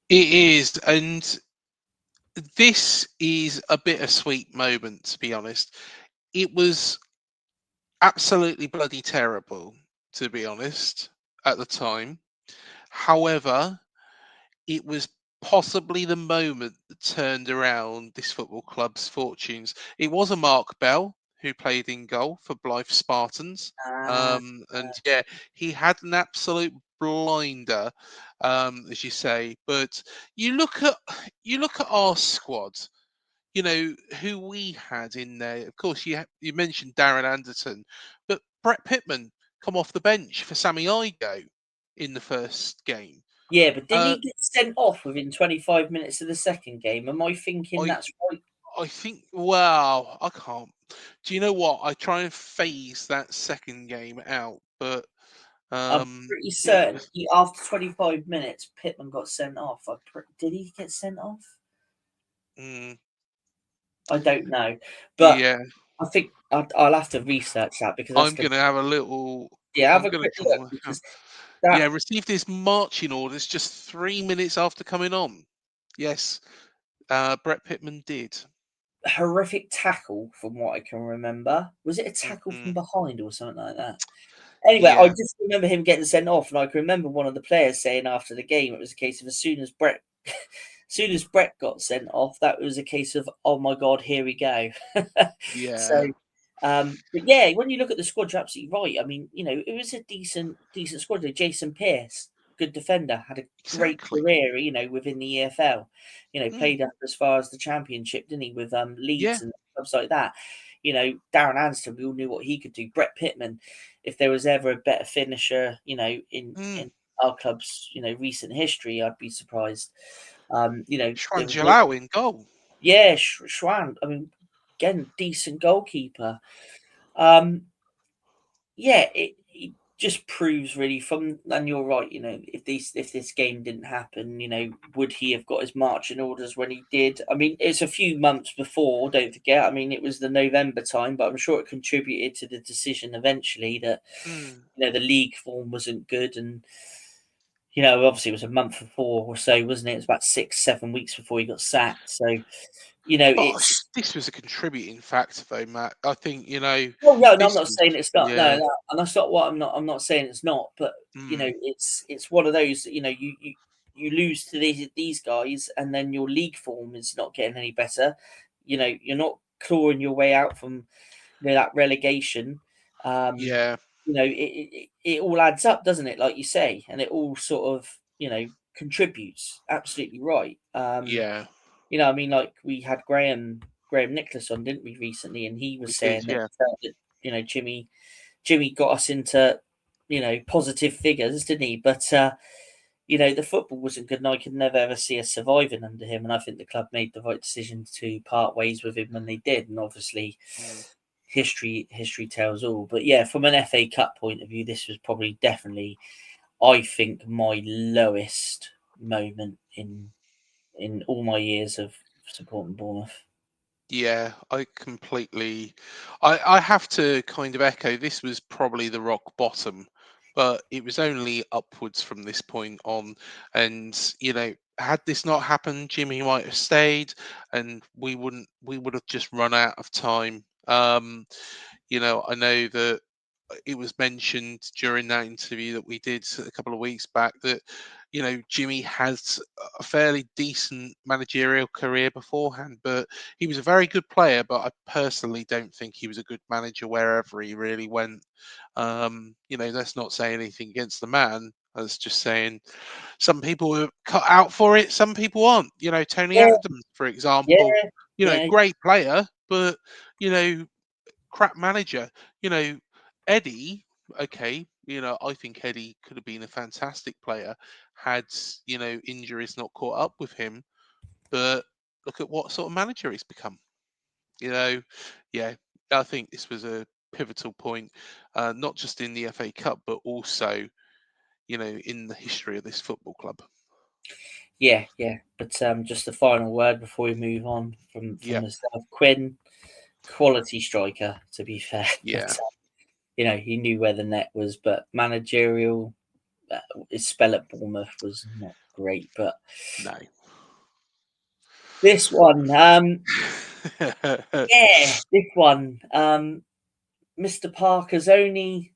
It is, and this is a bittersweet moment, to be honest. It was absolutely bloody terrible, to be honest, at the time. However, it was possibly the moment that turned around this football club's fortunes. It was a Mark Bell who played in goal for Blyth Spartans. And yeah, he had an absolute blinder, as you say. But you look at our squad. You know who we had in there. Of course, you mentioned Darren Anderton, but Brett Pittman come off the bench for Sammy Igo in the first game. Yeah, but didn't he get sent off within 25 minutes of the second game? Am I thinking that's right? I think, wow, I can't. Do you know what? I try and phase that second game out, but I'm pretty certain after 25 minutes, Pittman got sent off. Did he get sent off? I don't know, but yeah, I think I'll have to research that because I'm going to have a little. Yeah, have a quick look because received his marching orders just 3 minutes after coming on. Yes, Brett Pittman did. Horrific tackle, from what I can remember. Was it a tackle from behind or something like that? Anyway, I just remember him getting sent off, and I can remember one of the players saying after the game it was a case of as soon as Brett got sent off, that was a case of, oh my god, here we go. Yeah. So, but yeah, when you look at the squad, you're absolutely right. I mean, you know, it was a decent squad. Jason Pearce, good defender, had a great career, you know, within the EFL. You know, played up as far as the Championship, didn't he, with Leeds and clubs like that. You know, Darren Anderton, we all knew what he could do. Brett Pittman, if there was ever a better finisher, you know, in our club's, you know, recent history, I'd be surprised. You know, Schwan Jalao in goal. Yeah, Schwan. I mean, again, decent goalkeeper. Yeah, it just proves really and you're right, you know, if this game didn't happen, you know, would he have got his marching orders when he did? I mean, it's a few months before, don't forget. I mean, it was the November time, but I'm sure it contributed to the decision eventually that you know, the league form wasn't good, and you know, obviously it was a month before or so, wasn't it? It was about 6-7 weeks before he got sacked. So, you know, this was a contributing factor, though, Matt. I think, you know. Well, no, I'm not saying it's not. No, and that's not what I'm not saying it's not. But you know, it's one of those. You know, you lose to these guys, and then your league form is not getting any better. You know, you're not clawing your way out from, you know, that relegation. You know, it all adds up, doesn't it? Like you say, and it all sort of, you know, contributes. Absolutely right. You know, I mean, like we had Graham Nicholas on, didn't we, recently? And he was saying that, you know, Jimmy got us into, you know, positive figures, didn't he? But you know, the football wasn't good, and I could never ever see us surviving under him. And I think the club made the right decision to part ways with him when they did. And obviously, history tells all. But yeah, from an FA Cup point of view, this was probably definitely, I think, my lowest moment in all my years of supporting Bournemouth. Yeah, I have to kind of echo, this was probably the rock bottom but it was only upwards from this point on. And had this not happened, Jimmy might have stayed, and we would have just run out of time. I know that it was mentioned during that interview that we did a couple of weeks back that Jimmy has a fairly decent managerial career beforehand, but he was a very good player. But I personally don't think he was a good manager wherever he really went. Let's not say anything against the man. I was just saying some people are cut out for it, some people aren't. Tony Yeah, Adams, for example, yeah, yeah, great player, but crap manager. Eddie, okay, I think Eddie could have been a fantastic player had, injuries not caught up with him. But look at what sort of manager he's become. Yeah, I think this was a pivotal point, not just in the FA Cup, but also, in the history of this football club. yeah. But just the final word before we move on from Yeah. myself. Quinn, quality striker, to be fair. Yeah. But, he knew where the net was, but managerial, his spell at Bournemouth was not great. But No. this one, this one, Mr. Parker's only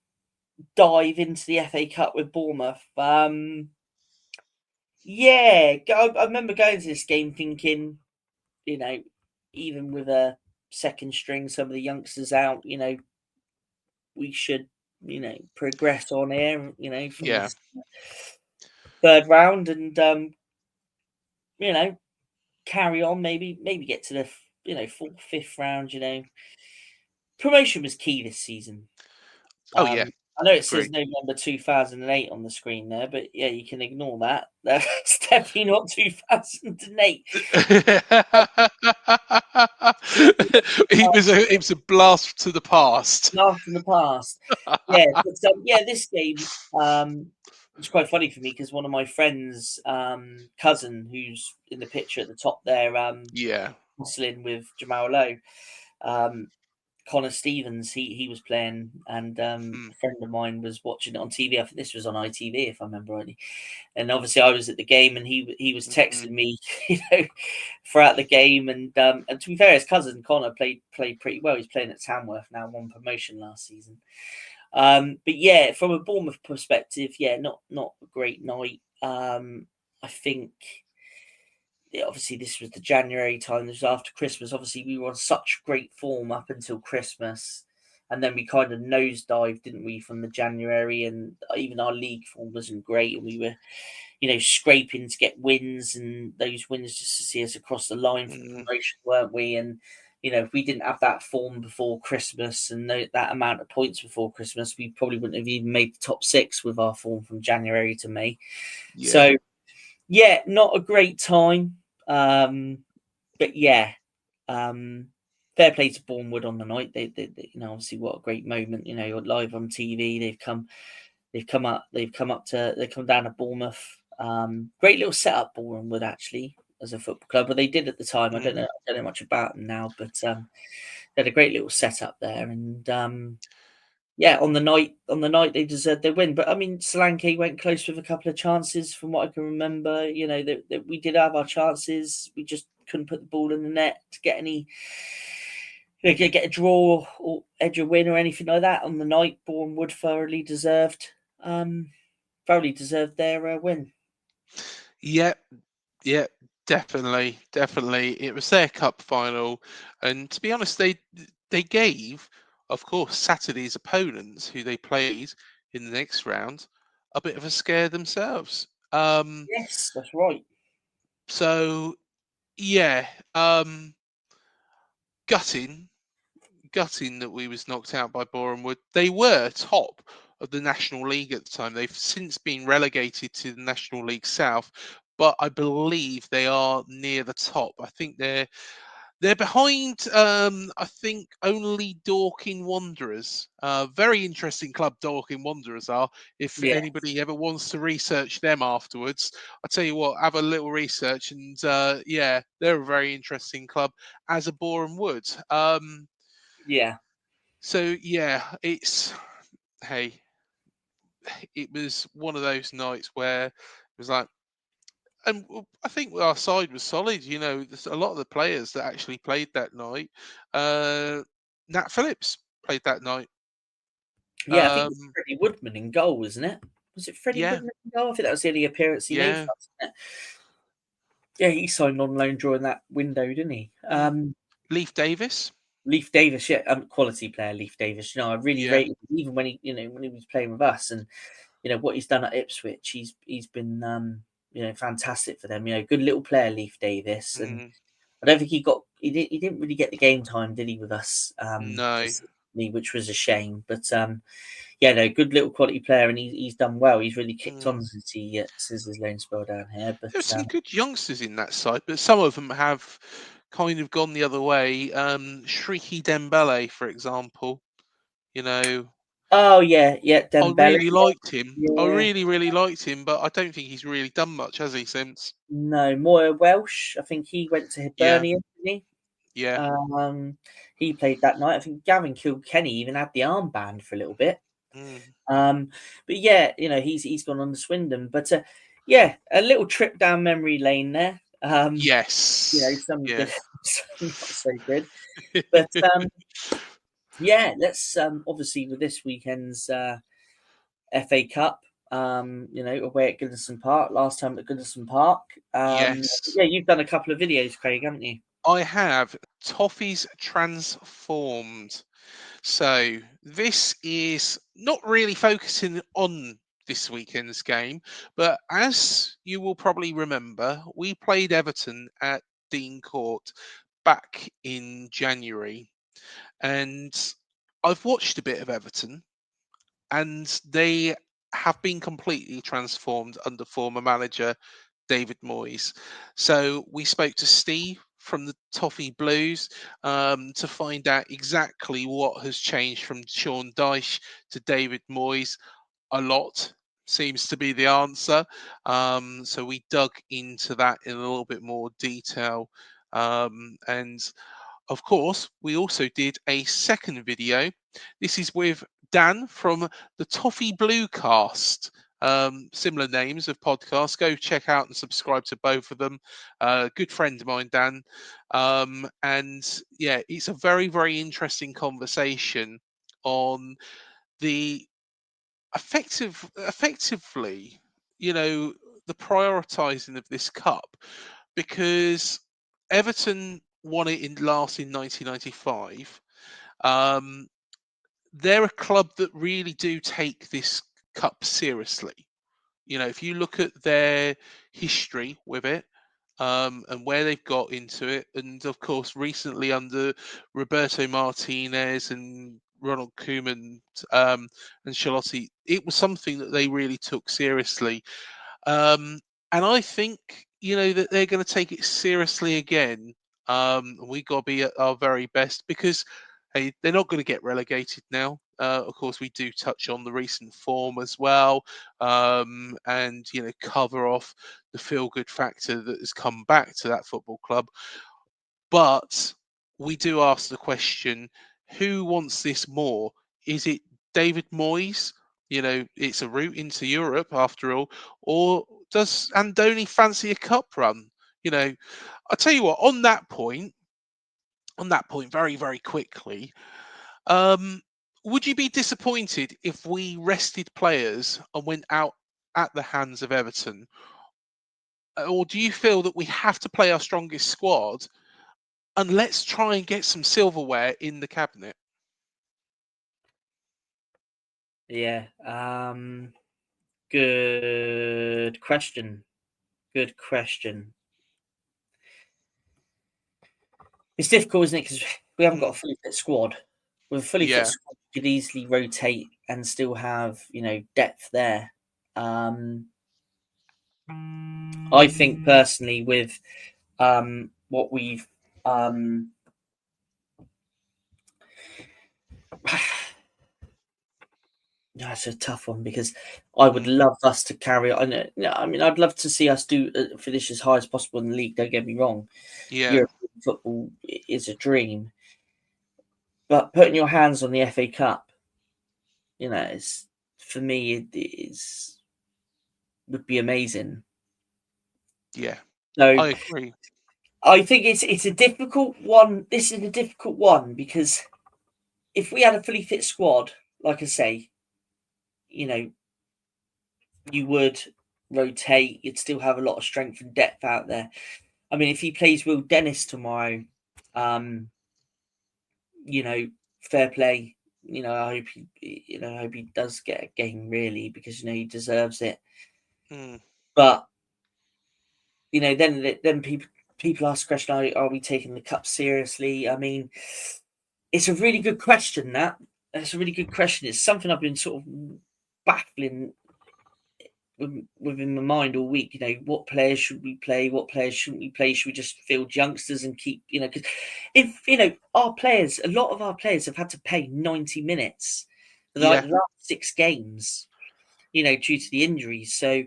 dive into the FA Cup with Bournemouth. I remember going to this game thinking, even with a second string, some of the youngsters out, we should, progress on here, from this third round and, carry on, maybe get to the, fourth, fifth round, Promotion was key this season. Oh, yeah. I know it says Agreed. November 2008 on the screen there, but yeah, you can ignore that. That's definitely not 2008. It was a blast to the past. Blast from the past. Yeah, but, this game was quite funny for me because one of my friends' cousin, who's in the picture at the top there, hustling with Jamal Lowe, Connor Stevens, he was playing, and a friend of mine was watching it on TV. I think this was on ITV, if I remember rightly. And obviously, I was at the game, and he was texting me, throughout the game. And to be fair, his cousin Connor played pretty well. He's playing at Tamworth now, won promotion last season. But yeah, from a Bournemouth perspective, not a great night. I think. Obviously, this was the January time. This was after Christmas. Obviously, we were on such great form up until Christmas, and then we kind of nosedived, didn't we, from the January? And even our league form wasn't great, and we were, scraping to get wins, and those wins just to see us across the line for promotion, weren't we? And if we didn't have that form before Christmas and that amount of points before Christmas, we probably wouldn't have even made the top six with our form from January to May. Yeah. So, not a great time. But fair play to Bournemouth on the night. They obviously what a great moment. Live on TV. They've come down to Bournemouth. Great little setup, Bournemouth actually as a football club. But they did at the time. I don't know much about them now, but they had a great little setup there. And on the night they deserved their win. But I mean, Solanke went close with a couple of chances, from what I can remember. That we did have our chances. We just couldn't put the ball in the net to get any, get a draw or edge a win or anything like that on the night. Bournemouth thoroughly deserved their win. Yeah, definitely. It was their cup final, and to be honest, they gave, of course, Saturday's opponents, who they played in the next round, a bit of a scare themselves. Yes, that's right. So, gutting that we was knocked out by Bournemouth. They were top of the National League at the time. They've since been relegated to the National League South, but I believe they are near the top. I think they're behind, I think, only Dorking Wanderers. Very interesting club, Dorking Wanderers are. If anybody ever wants to research them afterwards, I'll tell you what, have a little research. And they're a very interesting club, as a Boreham Wood. So, it's, hey, it was one of those nights where it was like, and I think our side was solid. There's a lot of the players that actually played that night. Nat Phillips played that night. Yeah, I think it was Freddie Woodman in goal, wasn't it? Was it Freddie Yeah. Woodman in goal? I think that was the only appearance he made Yeah. for us, wasn't it? Yeah, he signed on loan during that window, didn't he? Leif Davis. Leif Davis, yeah, quality player, Leif Davis. I really Yeah. rated him, even when he was playing with us, and what he's done at Ipswich, he's been fantastic for them. Good little player, Leif Davis, and I don't think he didn't really get the game time, did he, with us? No. Which was a shame. But yeah, no, good little quality player, and he's done well. He's really kicked on since his loan spell down here. But There's some good youngsters in that side, but some of them have kind of gone the other way. Shriki Dembele, for example. Oh yeah, Dembele. I really liked him. I Yeah. really, really liked him, but I don't think he's really done much, has he, since? No, Moya Welsh. I think he went to Hibernian, didn't he? Yeah. He played that night. I think Gavin Kilkenny even had the armband for a little bit. But yeah, he's gone on to Swindon. But yeah, a little trip down memory lane there. Yes. Some good, some not so good. But yeah, let's obviously with this weekend's FA Cup, away at Goodison Park. Last time at Goodison Park. Yes. Yeah, you've done a couple of videos, Craig, haven't you? I have. Toffees Transformed. So this is not really focusing on this weekend's game, but as you will probably remember, we played Everton at Dean Court back in January, and I've watched a bit of Everton, and they have been completely transformed under former manager David Moyes. So we spoke to Steve from the Toffee Blues to find out exactly what has changed from Sean Dyche to David Moyes. A lot seems to be the answer. So we dug into that in a little bit more detail. And of course, we also did a second video. This is with Dan from the Toffee Blue Cast. Similar names of podcasts. Go check out and subscribe to both of them. Good friend of mine, Dan. And yeah, it's a very, very interesting conversation on the effectively, the prioritizing of this cup, because Everton won it in 1995. They're a club that really do take this cup seriously. If you look at their history with it, and where they've got into it, and of course recently under Roberto Martinez and Ronald Koeman and Charlotti, it was something that they really took seriously. And I think that they're going to take it seriously again. We got to be at our very best, because hey, they're not going to get relegated now. Of course, we do touch on the recent form as well, and cover off the feel-good factor that has come back to that football club. But we do ask the question: who wants this more? Is it David Moyes? It's a route into Europe after all, or does Andoni fancy a cup run? I tell you what. On that point, very, very quickly. Would you be disappointed if we rested players and went out at the hands of Everton? Or do you feel that we have to play our strongest squad and let's try and get some silverware in the cabinet? Yeah. Good question. Good question. It's difficult, isn't it? Because we haven't got a fully fit squad. With a fully fit squad, you could easily rotate and still have, depth there. I think personally, with what we've that's a tough one, because I would love us to carry on. I mean, I'd love to see us finish as high as possible in the league. Don't get me wrong. Yeah. European football is a dream, but putting your hands on the FA Cup, it's for me, would be amazing. Yeah, So I agree. I think it's a difficult one. This is a difficult one because if we had a fully fit squad, like I say, you would rotate. You'd still have a lot of strength and depth out there. I mean, if he plays Will Dennis tomorrow, fair play. I hope I hope he does get a game really because he deserves it. But then people ask the question: Are we taking the cup seriously? I mean, it's a really good question. That's a really good question. It's something I've been sort of baffling within my mind all week. What players should we play? What players shouldn't we play? Should we just field youngsters and keep? Because if our players, a lot of our players have had to play 90 minutes for the last 6 games. Due to the injuries. So,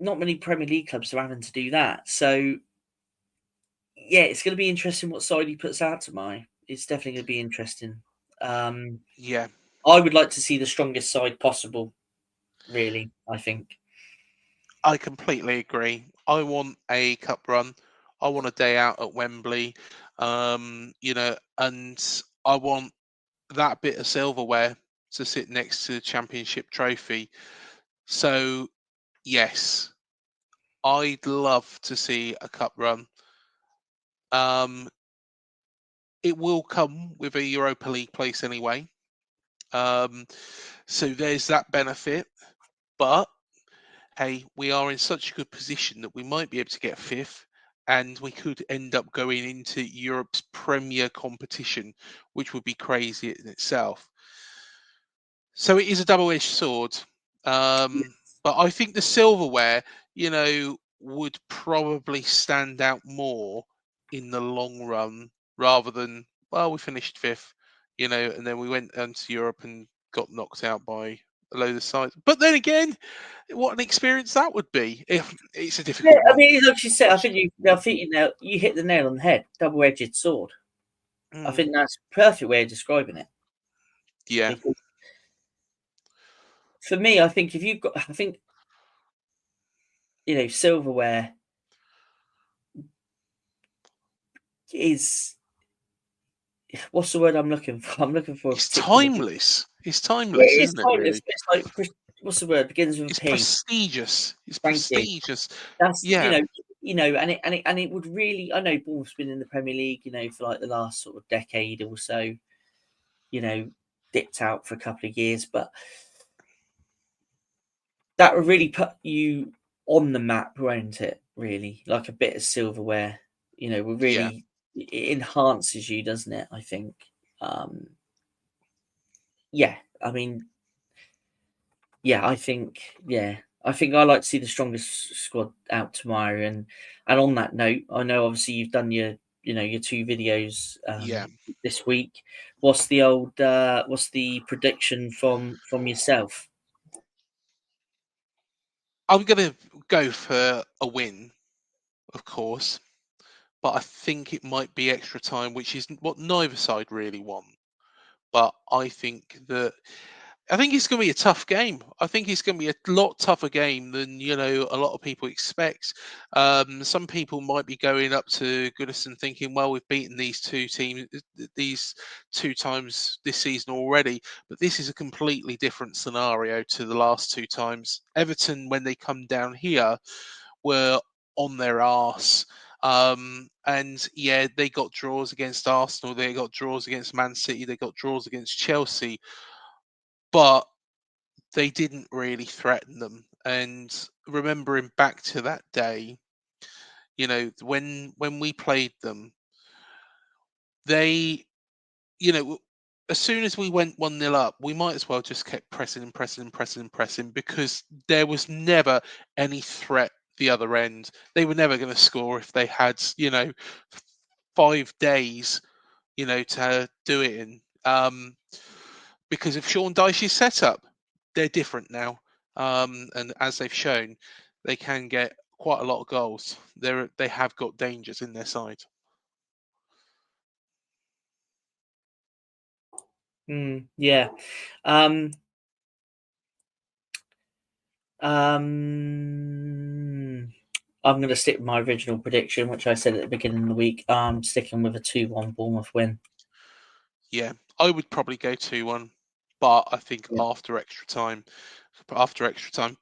not many Premier League clubs are having to do that. So, yeah, it's going to be interesting what side he puts out tomorrow. It's definitely going to be interesting. Yeah, I would like to see the strongest side possible. Really, I think. I completely agree. I want a cup run. I want a day out at Wembley. And I want that bit of silverware to sit next to the championship trophy. So, yes, I'd love to see a cup run. It will come with a Europa League place anyway. So there's that benefit. But hey, we are in such a good position that we might be able to get 5th, and we could end up going into Europe's premier competition, which would be crazy in itself. So it is a double-edged sword. But I think the silverware, would probably stand out more in the long run rather than, well, we finished 5th, and then we went into Europe and got knocked out by a load of sides. But then again, what an experience that would be. It's a difficult I one. mean, like you said, I think you hit the nail on the head. Double-edged sword. I think that's a perfect way of describing it. Yeah. Because for me, I think silverware is what's the word I'm looking for? I'm looking for a It's particular. timeless. It's Yeah, timeless, it's isn't it? timeless. Really, It's like what's the word? Begins with a it's P. prestigious. It's Thank you. prestigious. That's Yeah. and it would really. I know Bournemouth's been in the Premier League, for like the last sort of decade or so. Dipped out for a couple of years, but that would really put you on the map, won't it? Really, like a bit of silverware. Will really it enhances you, doesn't it? I think. Yeah, I mean, yeah, I think I like to see the strongest squad out tomorrow. And on that note, I know obviously you've done your 2 videos this week. What's the prediction from yourself? I'm going to go for a win, of course, but I think it might be extra time, which is what neither side really want. But I think it's going to be a tough game. I think it's going to be a lot tougher game than a lot of people expect. Some people might be going up to Goodison thinking, well, we've beaten these 2 teams these 2 times this season already, but this is a completely different scenario to the last 2 times. Everton, when they come down here, were on their arse. And yeah, they got draws against Arsenal, they got draws against Man City, they got draws against Chelsea, but they didn't really threaten them. And remembering back to that day, when we played them, they, as soon as we went 1-0 up, we might as well just kept pressing and pressing and pressing and pressing because there was never any threat the other end. They were never going to score if they had, 5 days, to do it in. Because of Sean Dyche's setup, they're different now. And as they've shown, they can get quite a lot of goals. They have got dangers in their side. Yeah. I'm going to stick with my original prediction, which I said at the beginning of the week. I'm sticking with a 2-1 Bournemouth win. Yeah, I would probably go 2-1, but I think after extra time.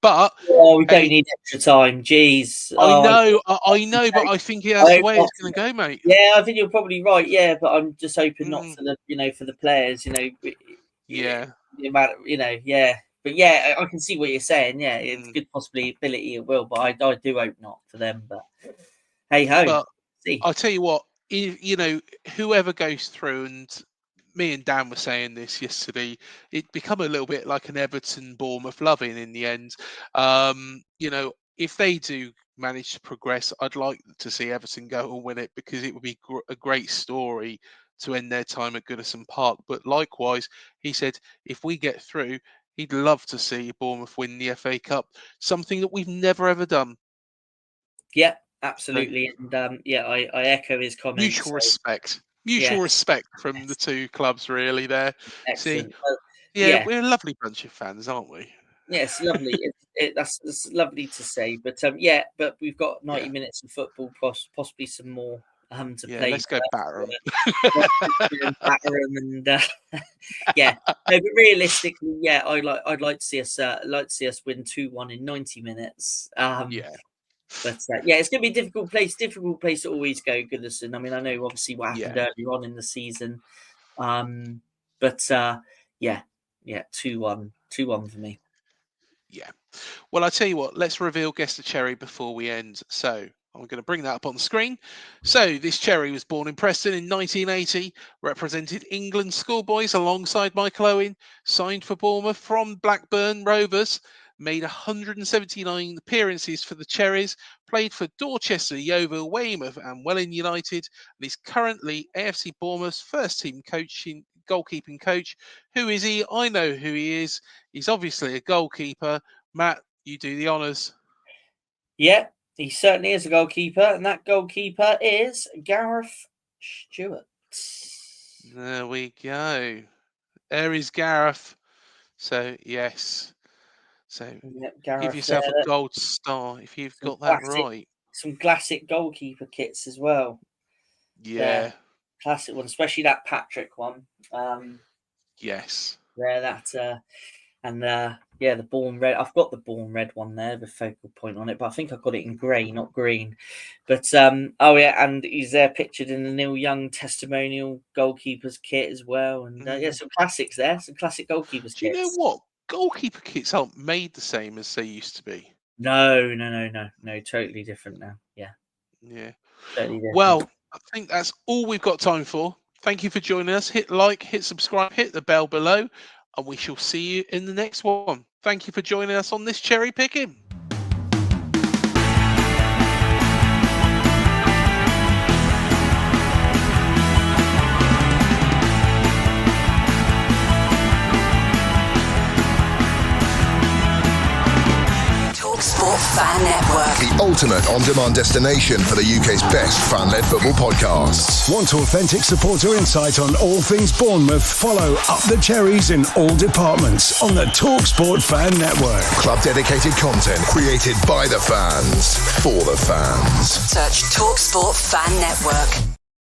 But we don't need extra time. Jeez, I know, but I think that's the way it's going to go, mate. Yeah, I think you're probably right. Yeah, but I'm just hoping not for the for the players. Yeah. The amount, yeah. But yeah, I can see what you're saying. Yeah, it's good possibility it will, but I do hope not for them. But hey ho. But I'll tell you what, whoever goes through, and me and Dan were saying this yesterday, it become a little bit like an Everton Bournemouth loving in the end. If they do manage to progress, I'd like to see Everton go and win it, because it would be a great story to end their time at Goodison Park. But likewise, he said if we get through, he'd love to see Bournemouth win the FA Cup, something that we've never ever done. Yeah, absolutely. And I echo his comments. Mutual respect from the two clubs, really. There. Excellent. See, we're a lovely bunch of fans, aren't we? Yeah, it's lovely. That's lovely to say. But but we've got 90 minutes of football, possibly some more to play. Let's go batter them. And no, but realistically, I'd like to see us win 2-1 in 90 minutes. But it's going to be a difficult place to always go, Goodison. I mean, I know obviously what happened earlier on in the season, but 2-1 for me. Yeah. Well, I tell you what, let's reveal guest the Cherry before we end. So I'm going to bring that up on the screen. So this Cherry was born in Preston in 1980, represented England schoolboys alongside Michael Owen, signed for Bournemouth from Blackburn Rovers, made 179 appearances for the Cherries, played for Dorchester, Yeovil, Weymouth and Welling United, and is currently AFC Bournemouth's first team goalkeeping coach. Who is he? I know who he is. He's obviously a goalkeeper. Matt, you do the honours. Yeah, he certainly is a goalkeeper, and that goalkeeper is Gareth Stewart. There we go. There is Gareth. So, yes. So, give yourself a gold star if you've got that right. Some classic goalkeeper kits as well. Yeah. Classic one, especially that Patrick one. Yes. Yeah, the Bourne Red. I've got the Bourne Red one there, the focal point on it, but I think I've got it in grey, not green. But and he's there pictured in the Neil Young testimonial goalkeepers kit as well. And some classics there, some classic goalkeepers kits. Do you know what? Goalkeeper kits aren't made the same as they used to be. No, totally different now. Yeah. Totally different. Well, I think that's all we've got time for. Thank you for joining us. Hit like, hit subscribe, hit the bell below, and we shall see you in the next one. Thank you for joining us on this cherry picking. Talksport Fan Network. The ultimate on-demand destination for the UK's best fan-led football podcasts. Want authentic supporter insight on all things Bournemouth? Follow Up the Cherries in all departments on the Talksport Fan Network. Club-dedicated content created by the fans, for the fans. Search Talksport Fan Network.